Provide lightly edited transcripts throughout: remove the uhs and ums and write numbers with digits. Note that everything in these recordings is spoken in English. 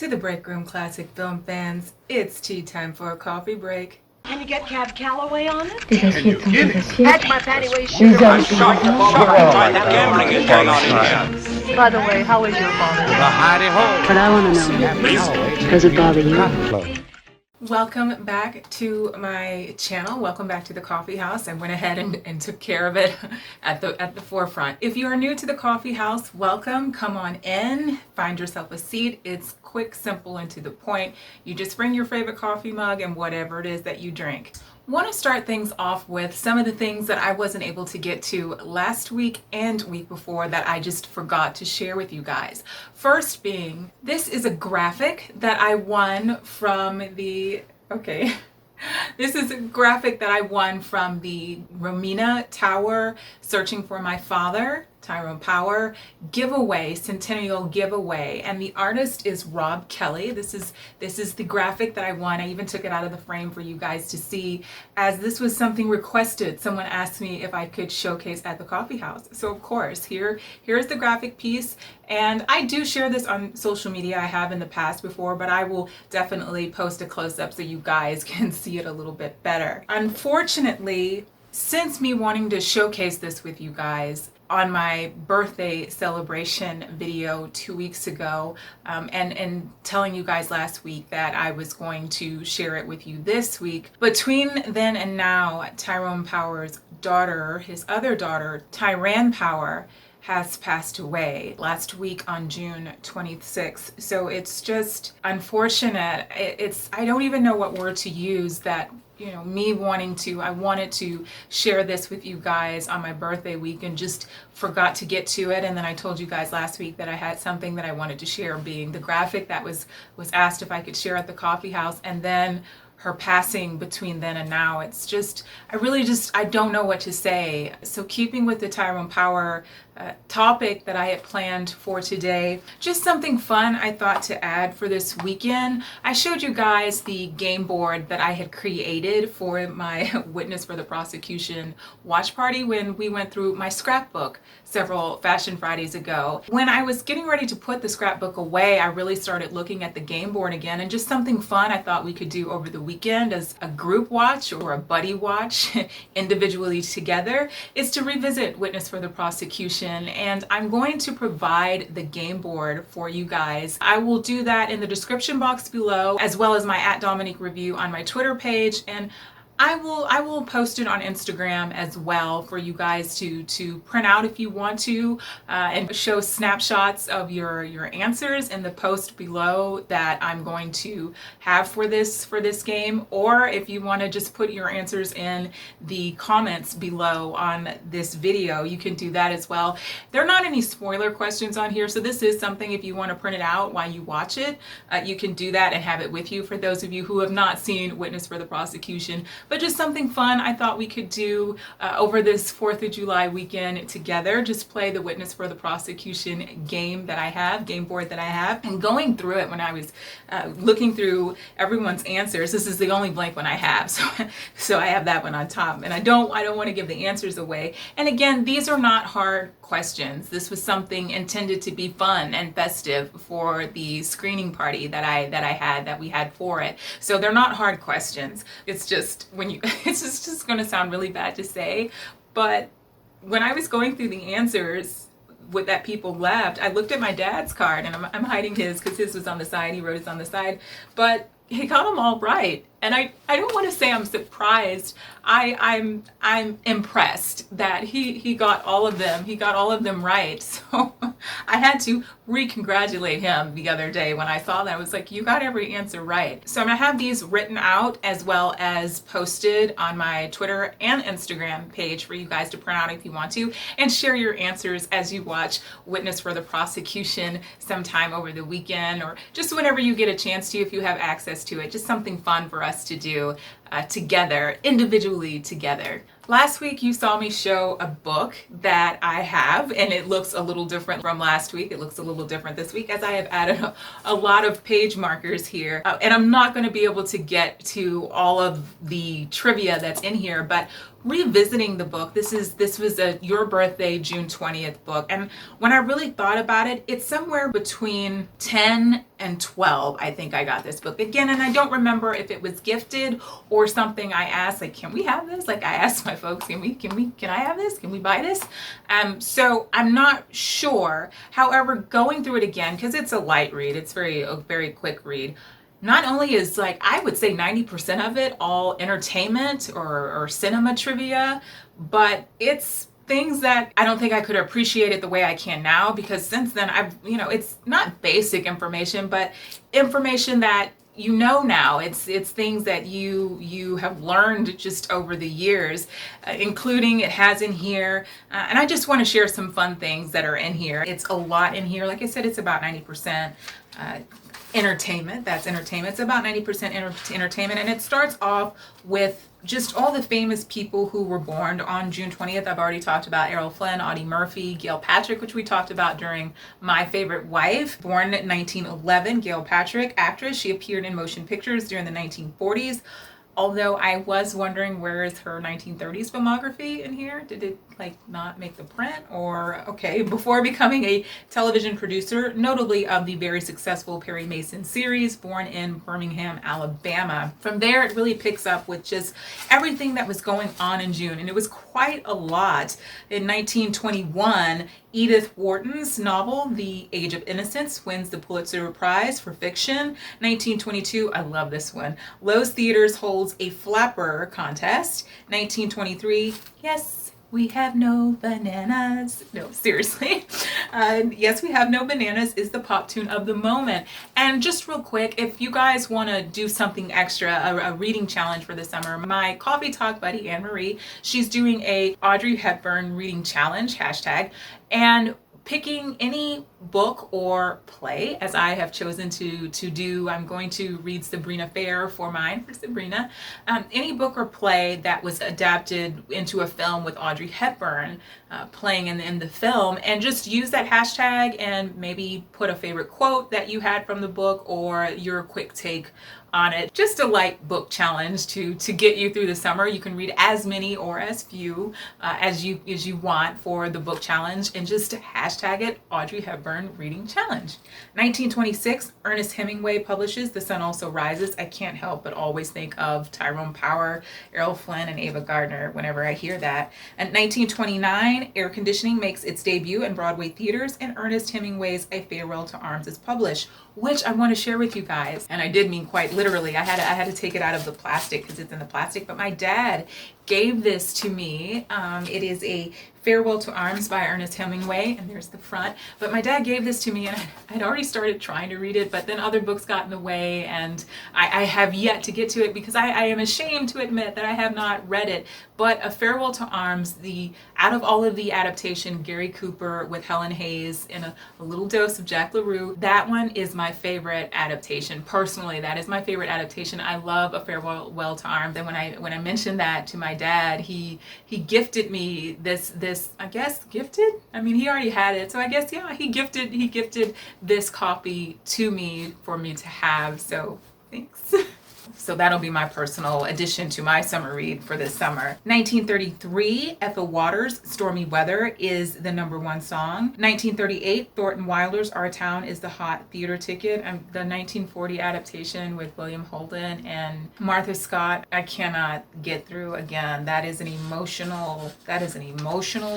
To the Break Room Classic Film fans, it's tea time for a coffee break. Can you get Cab Calloway on it? Can you get it? That's my patty waist sugar. I'm shocked. Try that gambling is going on in here. By the way, how is your father? The hidey hole. But I want to know, does it bother you? Welcome back to my channel. Welcome back to the coffee house. I went ahead and took care of it at the forefront. If you are new to the coffee house, welcome. Come on in. Find yourself a seat. It's quick, simple, and to the point. You just bring your favorite coffee mug and whatever it is that you drink. Want to start things off with some of the things that I wasn't able to get to last week and week before that I just forgot to share with you guys. First being, this is a graphic that I won from the, this is a graphic that I won from the Romina Tower Searching for My Father, Tyrone Power giveaway, centennial giveaway, and the artist is Rob Kelly. This is the graphic that I won. I even took it out of the frame for you guys to see, as this was something requested. Someone asked me if I could showcase at the coffee house. So of course, here's the graphic piece, and I do share this on social media. I have in the past before, but I will definitely post a close-up so you guys can see it a little bit better. Unfortunately, since me wanting to showcase this with you guys on my birthday celebration video 2 weeks ago, and telling you guys last week that I was going to share it with you this week, between then and now, Tyrone Power's daughter, his other daughter, Tyrone Power, has passed away last week on June 26th. So it's just unfortunate. I don't even know what word to use, that I wanted to share this with you guys on my birthday week and just forgot to get to it. And then I told you guys last week that I had something that I wanted to share, being the graphic that was asked if I could share at the coffee house, and then her passing between then and now. It's just, I don't know what to say. So keeping with the Tyrone Power topic that I had planned for today, just something fun I thought to add for this weekend. I showed you guys the game board that I had created for my Witness for the Prosecution watch party when we went through my scrapbook several Fashion Fridays ago. When I was getting ready to put the scrapbook away, I really started looking at the game board again, and just something fun I thought we could do over the weekend as a group watch or a buddy watch individually together is to revisit Witness for the Prosecution. And I'm going to provide the game board for you guys. I will do that in the description box below, as well as my @Dominique Revue on my Twitter page, and I will post it on Instagram as well for you guys to print out if you want to, and show snapshots of your answers in the post below that I'm going to have for this game. Or if you want to just put your answers in the comments below on this video, you can do that as well. There are not any spoiler questions on here, so this is something, if you want to print it out while you watch it, you can do that and have it with you, for those of you who have not seen Witness for the Prosecution. But just something fun I thought we could do over this 4th of July weekend together. Just play the Witness for the Prosecution game board that I have. And going through it, when I was looking through everyone's answers, this is the only blank one I have, so I have that one on top. And I don't want to give the answers away. And again, these are not hard questions. This was something intended to be fun and festive for the screening party that we had for it. So they're not hard questions. It's just it's just going to sound really bad to say, but when I was going through the answers that people left, I looked at my dad's card, and I'm hiding his because his was on the side. He wrote his on the side, but he got them all right. And I don't want to say I'm surprised. I'm impressed that he got all of them. He got all of them right. So I had to re-congratulate him the other day when I saw that. I was like, you got every answer right. So I'm gonna have these written out as well as posted on my Twitter and Instagram page for you guys to print out if you want to, and share your answers as you watch Witness for the Prosecution sometime over the weekend, or just whenever you get a chance to, if you have access to it. Just something fun for us to do together, individually together. Last week you saw me show a book that I have, and it looks a little different from last week. It looks a little different this week as I have added a lot of page markers here. And I'm not going to be able to get to all of the trivia that's in here, but revisiting the book, this was a Your Birthday June 20th book, and when I really thought about it, it's somewhere between 10 and 12. I think I got this book again, and I don't remember if it was gifted or something. I asked, like, can we have this? Like, I asked my folks, can I have this? Can we buy this? So I'm not sure. However, going through it again, because it's a light read, it's a very quick read. Not only is, like, I would say 90% of it all entertainment or cinema trivia, but it's things that I don't think I could appreciate it the way I can now, because since then it's not basic information, but information that you know now. It's things that you have learned just over the years, including it has in here, and I just want to share some fun things that are in here. It's a lot in here. Like I said, it's about 90% entertainment. That's entertainment. It's about 90% entertainment, and it starts off with just all the famous people who were born on June 20th. I've already talked about Errol Flynn, Audie Murphy, Gail Patrick, which we talked about during My Favorite Wife. Born in 1911, Gail Patrick, actress. She appeared in motion pictures during the 1940s. Although I was wondering, where is her 1930s filmography in here? Did it not make the print? Or, okay, before becoming a television producer, notably of the very successful Perry Mason series, born in Birmingham, Alabama. From there, it really picks up with just everything that was going on in June, and it was quite a lot. In 1921, Edith Wharton's novel, The Age of Innocence, wins the Pulitzer Prize for fiction. 1922, I love this one. Lowe's Theaters holds a flapper contest. 1923, yes, we have no bananas. No, seriously. Yes, we have no bananas is the pop tune of the moment. And just real quick, if you guys want to do something extra, a reading challenge for the summer, my coffee talk buddy Anne Marie, she's doing a Audrey Hepburn reading challenge, hashtag, and picking any book or play, as I have chosen to do. I'm going to read Sabrina Fair for Sabrina. Any book or play that was adapted into a film with Audrey Hepburn playing in the film, and just use that hashtag and maybe put a favorite quote that you had from the book or your quick take on it. Just a light book challenge to get you through the summer. You can read as many or as few as you want for the book challenge, and just hashtag it Audrey Hepburn Reading Challenge. 1926, Ernest Hemingway publishes The Sun Also Rises. I can't help but always think of Tyrone Power, Errol Flynn, and Ava Gardner whenever I hear that. And 1929, Air Conditioning makes its debut in Broadway theaters, and Ernest Hemingway's A Farewell to Arms is published, which I want to share with you guys. And I did mean quite literally. I had to take it out of the plastic because it's in the plastic, but my dad gave this to me. It is A Farewell to Arms by Ernest Hemingway, and there's the front. But my dad gave this to me, and I'd already started trying to read it, but then other books got in the way, and I have yet to get to it because I am ashamed to admit that I have not read it. But A Farewell to Arms, out of all of the adaptation, Gary Cooper with Helen Hayes in a little dose of Jack LaRue, that one is my favorite adaptation. Personally, that is my favorite adaptation. I love A Farewell to Arms, and when I mentioned that to my dad, he gifted me this I guess gifted? I mean, he already had it, so I guess, yeah, he gifted this copy to me for me to have, so thanks. So that'll be my personal addition to my summer read for this summer. 1933, Ethel Waters' Stormy Weather is the #1 song. 1938, Thornton Wilder's Our Town is the hot theater ticket. The 1940 adaptation with William Holden and Martha Scott, I cannot get through again. That is an emotional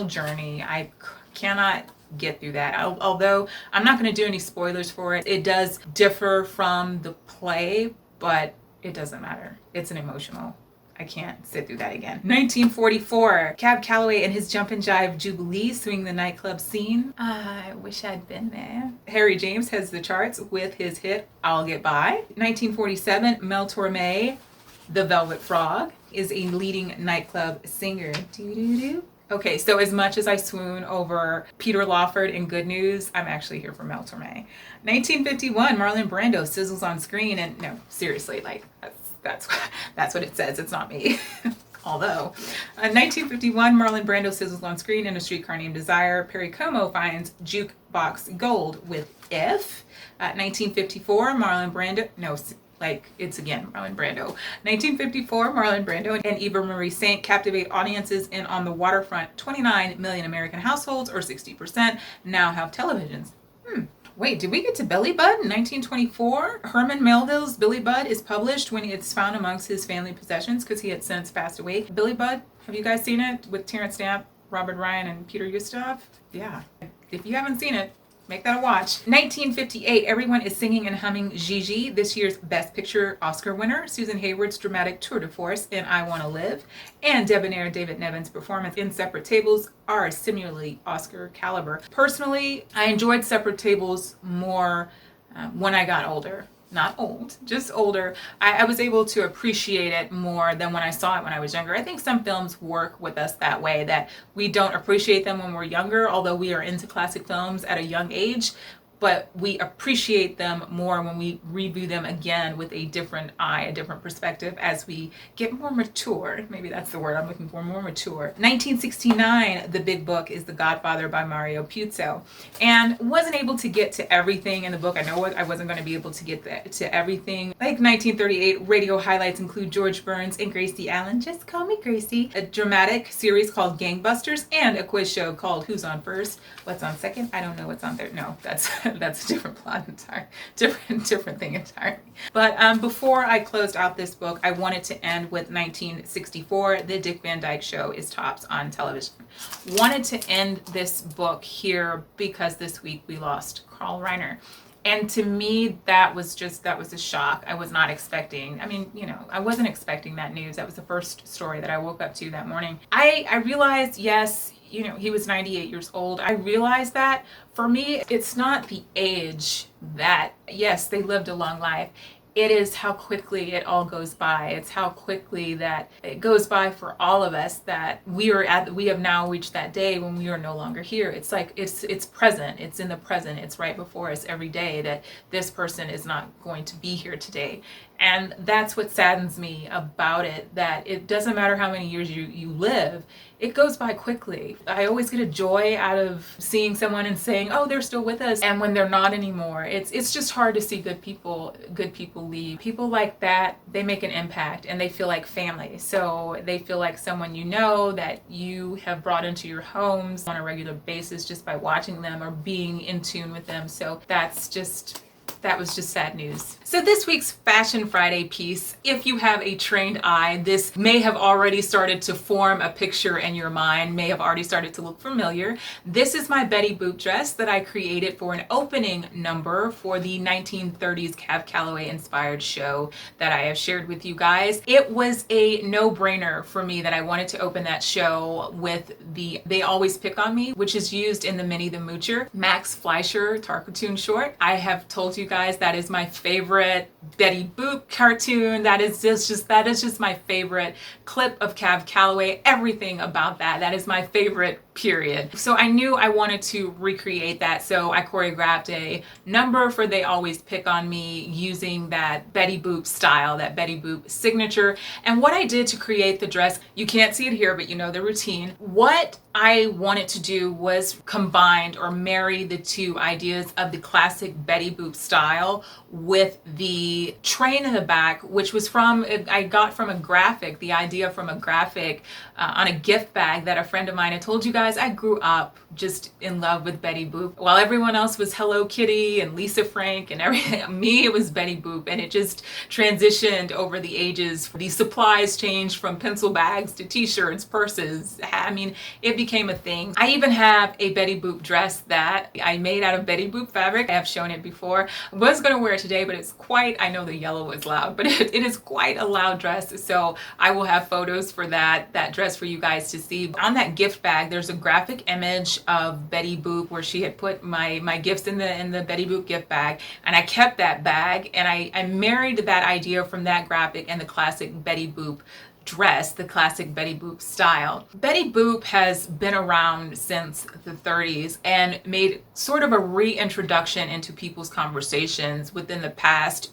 journey. I cannot get through that. Although I'm not going to do any spoilers for it. It does differ from the play, but it doesn't matter. It's an emotional. I can't sit through that again. 1944, Cab Calloway and his Jump and Jive Jubilee swing the nightclub scene. I wish I'd been there. Harry James heads the charts with his hit I'll Get By. 1947, Mel Torme, The Velvet Frog, is a leading nightclub singer. Doo-doo-doo. Okay, so as much as I swoon over Peter Lawford in Good News, I'm actually here for Mel Torme. 1951, Marlon Brando sizzles on screen, and no, seriously, That's what it says. It's not me. Although, 1951, Marlon Brando sizzles on screen in A Streetcar Named Desire. Perry Como finds jukebox gold with If. 1954, Marlon Brando, no, like it's again Marlon Brando. 1954, Marlon Brando and Eva Marie Saint captivate audiences in On the Waterfront. 29 million American households, or 60%, now have televisions. Wait, did we get to Billy Budd in 1924? Herman Melville's Billy Budd is published when it's found amongst his family possessions because he had since passed away. Billy Budd, have you guys seen it? With Terrence Stamp, Robert Ryan, and Peter Ustinov? Yeah. If you haven't seen it, make that a watch. 1958, everyone is singing and humming Gigi, this year's Best Picture Oscar winner. Susan Hayward's dramatic tour de force in I Want to Live, and debonair David Nevin's performance in Separate Tables are similarly Oscar caliber. Personally, I enjoyed Separate Tables more when I got older. Not old, just older. I was able to appreciate it more than when I saw it when I was younger. I think some films work with us that way, that we don't appreciate them when we're younger, although we are into classic films at a young age, but we appreciate them more when we review them again with a different eye, a different perspective as we get more mature. Maybe that's the word I'm looking for, more mature. 1969, The Big Book is The Godfather by Mario Puzo. And wasn't able to get to everything in the book. I know I wasn't going to be able to get to everything. Like 1938, radio highlights include George Burns and Gracie Allen, just call me Gracie, a dramatic series called Gangbusters, and a quiz show called Who's on First? What's on Second? I don't know what's on third. No, that's a different plot entirely, different thing entirely. But before I closed out this book, I wanted to end with 1964. The Dick Van Dyke Show is tops on television. Wanted to end this book here because this week we lost Carl Reiner. And to me, that was a shock. I was not expecting, I wasn't expecting that news. That was the first story that I woke up to that morning. I realized, yes, he was 98 years old. I realized that for me, it's not the age that, yes, they lived a long life. It is how quickly it all goes by. It's how quickly that it goes by for all of us, that we have now reached that day when we are no longer here. It's like it's present. It's in the present. It's right before us every day that this person is not going to be here today. And that's what saddens me about it, that it doesn't matter how many years you live, it goes by quickly. I always get a joy out of seeing someone and saying, oh, they're still with us. And when they're not anymore, it's just hard to see good people leave. People like that, they make an impact and they feel like family. So they feel like someone that you have brought into your homes on a regular basis just by watching them or being in tune with them. So that was just sad news. So this week's Fashion Friday piece, if you have a trained eye, this may have already started to form a picture in your mind, may have already started to look familiar. This is my Betty Boop dress that I created for an opening number for the 1930s Cab Calloway inspired show that I have shared with you guys. It was a no-brainer for me that I wanted to open that show with the They Always Pick on Me, which is used in the Minnie the Moocher, Max Fleischer cartoon short. I have told you guys that is my favorite Betty Boop cartoon. That is just my favorite clip of Cab Calloway. Everything about that is my favorite, period. So I knew I wanted to recreate that, so I choreographed a number for They Always Pick on Me using that Betty Boop style, that Betty Boop signature. And what I did to create the dress, you can't see it here, but you know the routine. What I wanted to do was combined or marry the two ideas of the classic Betty Boop style with the train in the back, which was I got from a graphic, the idea from a graphic on a gift bag that a friend of mine had told you guys. I grew up just in love with Betty Boop. While everyone else was Hello Kitty and Lisa Frank and everything, me, it was Betty Boop, and it just transitioned over the ages. The supplies changed from pencil bags to t-shirts, purses. It became a thing. I even have a Betty Boop dress that I made out of Betty Boop fabric. I have shown it before. I was going to wear it today, but I know the yellow is loud, but it is quite a loud dress. So I will have photos for that dress for you guys to see. On that gift bag, there's a graphic image of Betty Boop where she had put my gifts in the Betty Boop gift bag, and I kept that bag, and I married that idea from that graphic and the classic Betty Boop dress, the classic Betty Boop style. Betty Boop has been around since the 30s and made sort of a reintroduction into people's conversations within the past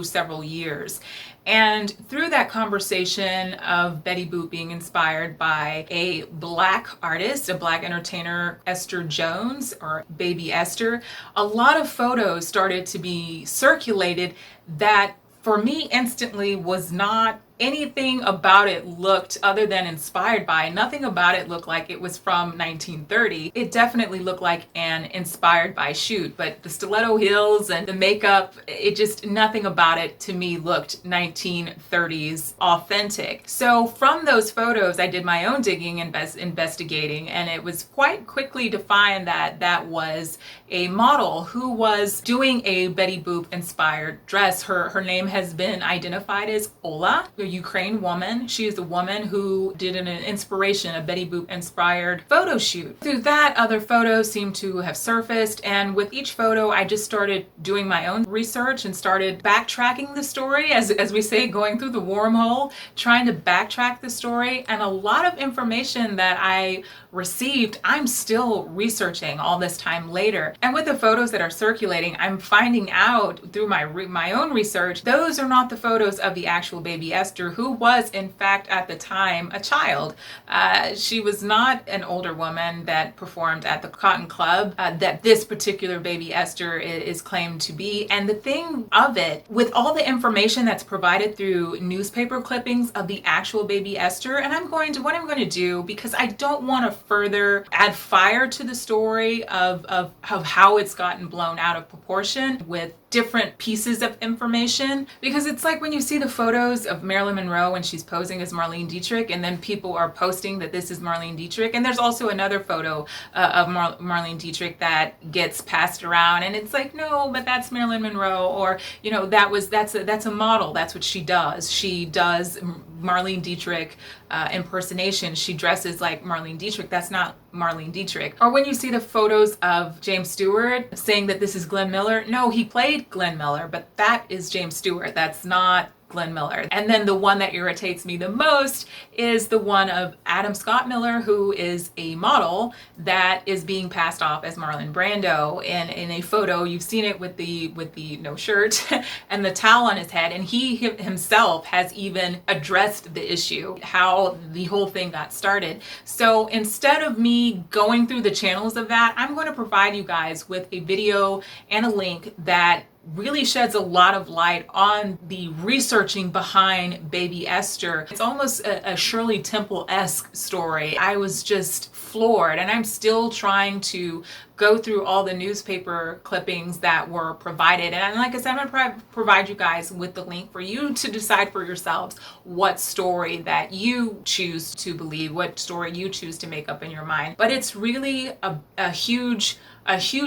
several years. And through that conversation of Betty Boop being inspired by a Black artist, a Black entertainer, Esther Jones, or Baby Esther, a lot of photos started to be circulated that for me instantly was not anything about it looked, other than inspired by, nothing about it looked like it was from 1930. It definitely looked like an inspired by shoot, but the stiletto heels and the makeup, it just, nothing about it to me looked 1930s authentic. So from those photos, I did my own digging and investigating, and it was quite quickly defined that that was a model who was doing a Betty Boop inspired dress. Her name has been identified as Ola, a Ukraine woman. She is the woman who did an inspiration, a Betty Boop inspired photo shoot. Through that, other photos seem to have surfaced, and with each photo, I just started doing my own research and started backtracking the story, as we say, going through the wormhole, trying to backtrack the story. And a lot of information that I received, I'm still researching all this time later. And with the photos that are circulating, I'm finding out through my own research, those are not the photos of the actual baby Esther, who was in fact at the time a child. She was not an older woman that performed at the Cotton Club that this particular baby Esther is claimed to be. And the thing of it, with all the information that's provided through newspaper clippings of the actual baby Esther, and what I'm going to do, because I don't want to further add fire to the story of how it's gotten blown out of proportion with different pieces of information, because it's like when you see the photos of Marilyn Monroe when she's posing as Marlene Dietrich, and then people are posting that this is Marlene Dietrich, and there's also another photo of Marlene Dietrich that gets passed around, and it's like, no, but that's Marilyn Monroe, or that's a model, that's what she does. She does Marlene Dietrich impersonation. She dresses like Marlene Dietrich. That's not Marlene Dietrich. Or when you see the photos of James Stewart saying that this is Glenn Miller, no, he played Glenn Miller, but that is James Stewart. That's not Glenn Miller. And then the one that irritates me the most is the one of Adam Scott Miller, who is a model that is being passed off as Marlon Brando in a photo. You've seen it with the no shirt and the towel on his head, and he himself has even addressed the issue, how the whole thing got started. So instead of me going through the channels of that, I'm going to provide you guys with a video and a link that really sheds a lot of light on the researching behind baby Esther. It's almost a Shirley Temple-esque story. I was just floored, and I'm still trying to go through all the newspaper clippings that were provided. And like I said, I'm going to provide you guys with the link for you to decide for yourselves what story that you choose to believe, what story you choose to make up in your mind. But it's really a huge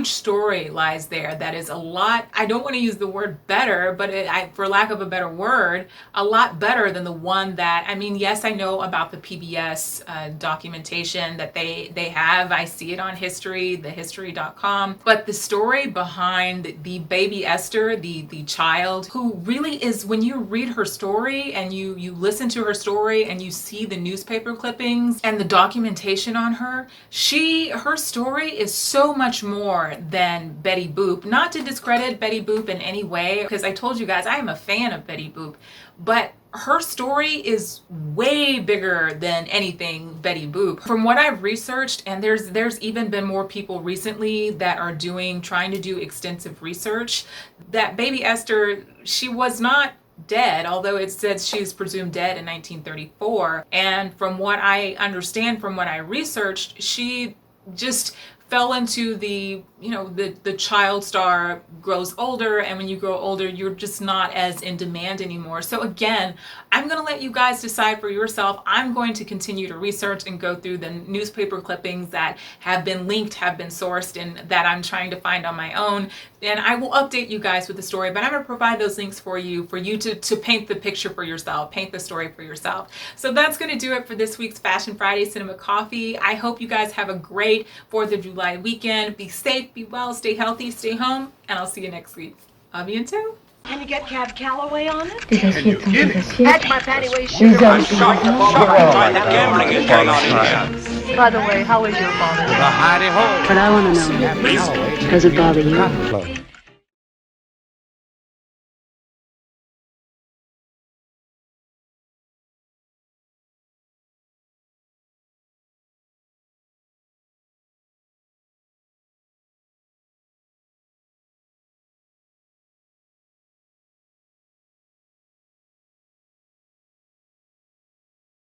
story lies there that is a lot, I don't want to use the word better, but for lack of a better word, a lot better than the one that, I mean, yes, I know about the PBS documentation that they have. I see it on history.com, but the story behind the baby Esther, the child, who really is, when you read her story and you listen to her story and you see the newspaper clippings and the documentation on her, her story is so much more than Betty Boop. Not to discredit Betty Boop in any way, because I told you guys I am a fan of Betty Boop, but her story is way bigger than anything Betty Boop. From what I've researched, and there's even been more people recently that are trying to do extensive research, that baby Esther, she was not dead, although it says she's presumed dead in 1934. And from what I understand, from what I researched, she just fell into the child star grows older, and when you grow older, you're just not as in demand anymore. So again, I'm going to let you guys decide for yourself. I'm going to continue to research and go through the newspaper clippings that have been linked, have been sourced, and that I'm trying to find on my own. And I will update you guys with the story, but I'm going to provide those links for you to paint the picture for yourself, paint the story for yourself. So that's going to do it for this week's Fashion Friday Cinema Coffee. I hope you guys have a great 4th of July weekend. Be safe, be well, stay healthy, stay home, and I'll see you next week. À bientôt! Can you get Cab Calloway on it? Des assiettes sont des assiettes. That's my panty-waist Les sugar. hommes sont des hommes. That gambling is going on in here. By the way, how is your father? But I want to know, does it bother you?